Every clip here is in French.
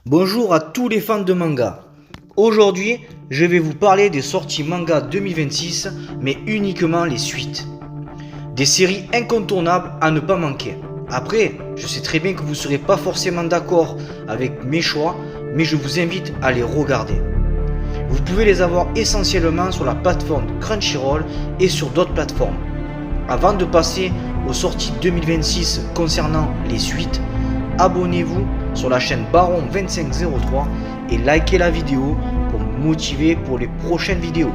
Bonjour à tous les fans de manga. Aujourd'hui, je vais vous parler des sorties manga 2026, mais uniquement les suites. Des séries incontournables à ne pas manquer. Après, je sais très bien que vous ne serez pas forcément d'accord avec mes choix, mais je vous invite à les regarder. Vous pouvez les avoir essentiellement sur la plateforme Crunchyroll et sur d'autres plateformes. Avant de passer aux sorties 2026 concernant les suites, abonnez-vous sur la chaîne Baron 2503 et likez la vidéo pour me motiver pour les prochaines vidéos.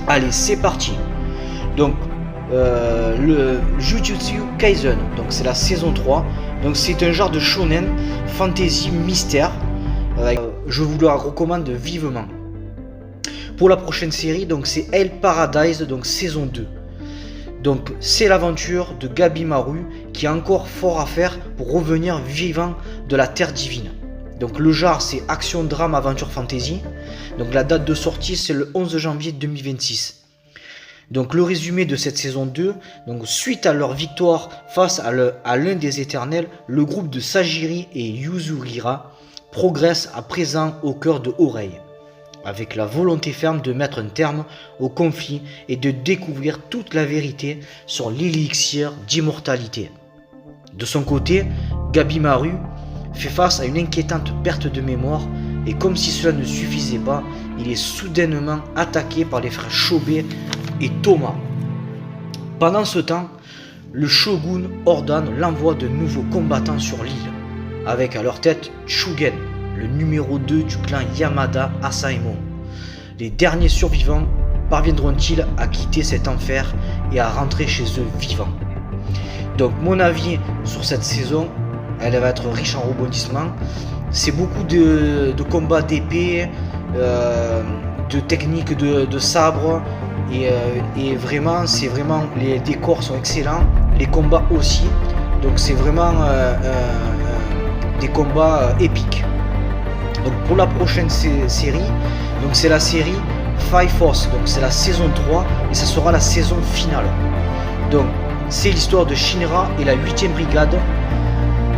Allez, c'est parti. Donc le Jujutsu Kaisen, donc c'est la saison 3. Donc c'est un genre de shonen fantasy mystère. Je vous la recommande vivement. Pour la prochaine série, donc c'est Hell Paradise, donc saison 2. Donc c'est l'aventure de Gabimaru qui a encore fort à faire pour revenir vivant de la terre divine. Donc le genre c'est action, drame, aventure, fantasy. Donc la date de sortie c'est le 11 janvier 2026. Donc le résumé de cette saison 2, donc suite à leur victoire face à l'un des éternels, le groupe de Sajiri et Yuzurira progresse à présent au cœur de Oreille, avec la volonté ferme de mettre un terme au conflit et de découvrir toute la vérité sur l'élixir d'immortalité. De son côté, Gabimaru fait face à une inquiétante perte de mémoire et comme si cela ne suffisait pas, il est soudainement attaqué par les frères Chobei et Toma. Pendant ce temps, le shogun ordonne l'envoi de nouveaux combattants sur l'île, avec à leur tête Shugen, le numéro 2 du clan Yamada Asaemon. Les derniers survivants parviendront-ils à quitter cet enfer et à rentrer chez eux vivants? Donc mon avis sur cette saison, elle va être riche en rebondissements. C'est beaucoup de combats d'épée, de techniques de sabre et vraiment, les décors sont excellents, les combats aussi. Donc c'est vraiment des combats épiques. Donc pour la prochaine série, donc c'est la série Fire Force, donc c'est la saison 3 et ça sera la saison finale. Donc c'est l'histoire de Shinra et la 8ème brigade.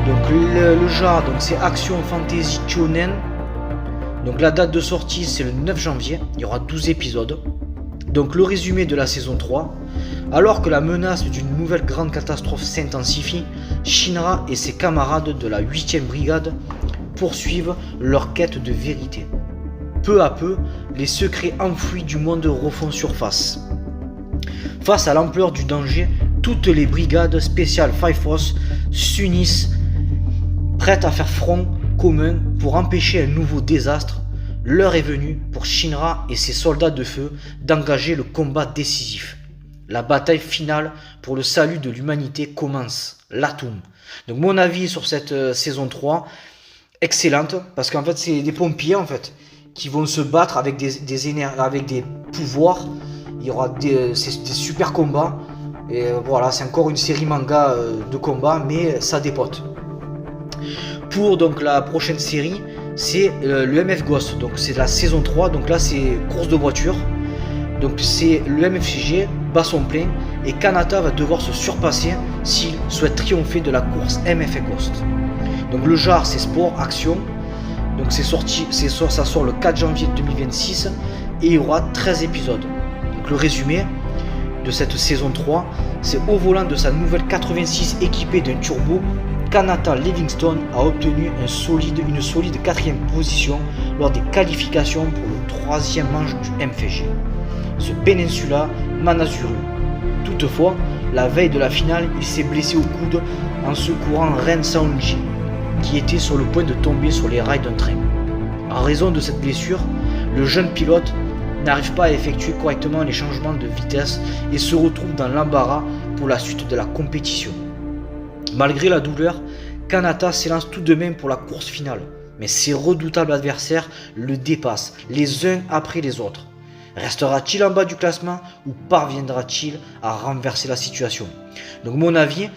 Donc le genre donc c'est action fantasy shonen. Donc la date de sortie c'est le 9 janvier, il y aura 12 épisodes. Donc le résumé de la saison 3. Alors que la menace d'une nouvelle grande catastrophe s'intensifie, Shinra et ses camarades de la 8ème brigade poursuivent leur quête de vérité. Peu à peu, les secrets enfouis du monde refont surface. Face à l'ampleur du danger, toutes les brigades spéciales Fire Force s'unissent, prêtes à faire front commun pour empêcher un nouveau désastre. L'heure est venue pour Shinra et ses soldats de feu d'engager le combat décisif. La bataille finale pour le salut de l'humanité commence, l'Atum. Donc mon avis sur cette saison 3, excellente, parce qu'en fait c'est des pompiers en fait qui vont se battre avec des pouvoirs. Il y aura des super combats et voilà, c'est encore une série manga de combat, mais ça dépote. Pour donc la prochaine série, c'est le MF Ghost, donc c'est la saison 3, donc là c'est course de voiture. Donc c'est le MFG bat son plein et Kanata va devoir se surpasser s'il souhaite triompher de la course MF Ghost. Donc le genre c'est sport, action. Donc ça sort le 4 janvier 2026 et il y aura 13 épisodes. Donc le résumé de cette saison 3, c'est au volant de sa nouvelle 86 équipée d'un turbo, Kanata Livingstone a obtenu une solide 4ème position lors des qualifications pour le 3e manche du MFG, ce Peninsula Manazuru. Toutefois, la veille de la finale, il s'est blessé au coude en secourant Ren Saonji, qui était sur le point de tomber sur les rails d'un train. En raison de cette blessure, le jeune pilote n'arrive pas à effectuer correctement les changements de vitesse et se retrouve dans l'embarras pour la suite de la compétition. Malgré la douleur, Kanata s'élance tout de même pour la course finale, mais ses redoutables adversaires le dépassent les uns après les autres. Restera-t-il en bas du classement ou parviendra-t-il à renverser la situation? Donc mon avis,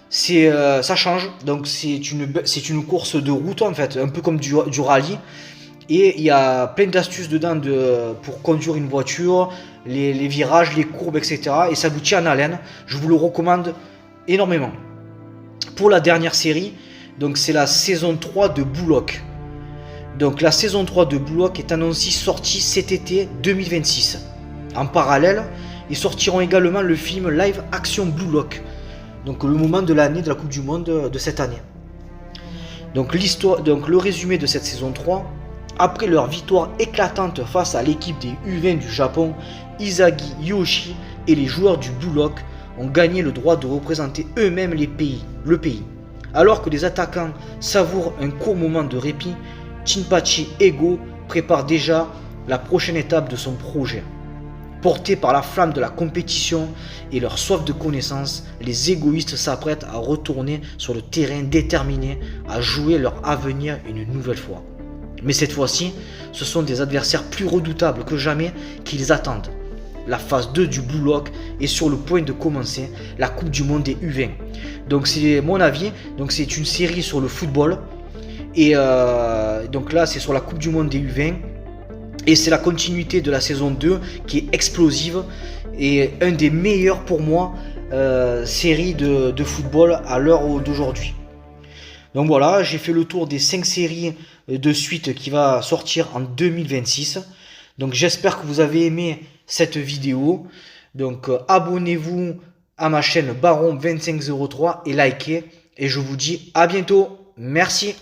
ça change. Donc c'est une course de route en fait, un peu comme du rallye. Et il y a plein d'astuces dedans pour conduire une voiture, les virages, les courbes, etc. Et ça vous tient en haleine. Je vous le recommande énormément. Pour la dernière série, donc c'est la saison 3 de Bullock. Donc la saison 3 de Blue Lock est annoncée sortie cet été 2026. En parallèle, ils sortiront également le film live action Blue Lock, donc le moment de l'année de la Coupe du Monde de cette année. Donc le résumé de cette saison 3, après leur victoire éclatante face à l'équipe des U20 du Japon, Isagi Yoshi et les joueurs du Blue Lock ont gagné le droit de représenter eux-mêmes le pays. Alors que les attaquants savourent un court moment de répit, Jinpachi Ego prépare déjà la prochaine étape de son projet. Portés par la flamme de la compétition et leur soif de connaissance, les égoïstes s'apprêtent à retourner sur le terrain déterminés à jouer leur avenir une nouvelle fois. Mais cette fois-ci, ce sont des adversaires plus redoutables que jamais qui les attendent. La phase 2 du Blue Lock est sur le point de commencer, la Coupe du Monde des U20. Donc c'est mon avis, donc c'est une série sur le football. Et donc là c'est sur la Coupe du Monde des U20. Et c'est la continuité de la saison 2 qui est explosive et un des meilleurs pour moi séries de football à l'heure d'aujourd'hui. Donc voilà, j'ai fait le tour des 5 séries de suite qui va sortir en 2026. Donc j'espère que vous avez aimé cette vidéo. Donc abonnez-vous à ma chaîne Baron2503 et likez. Et je vous dis à bientôt. Merci.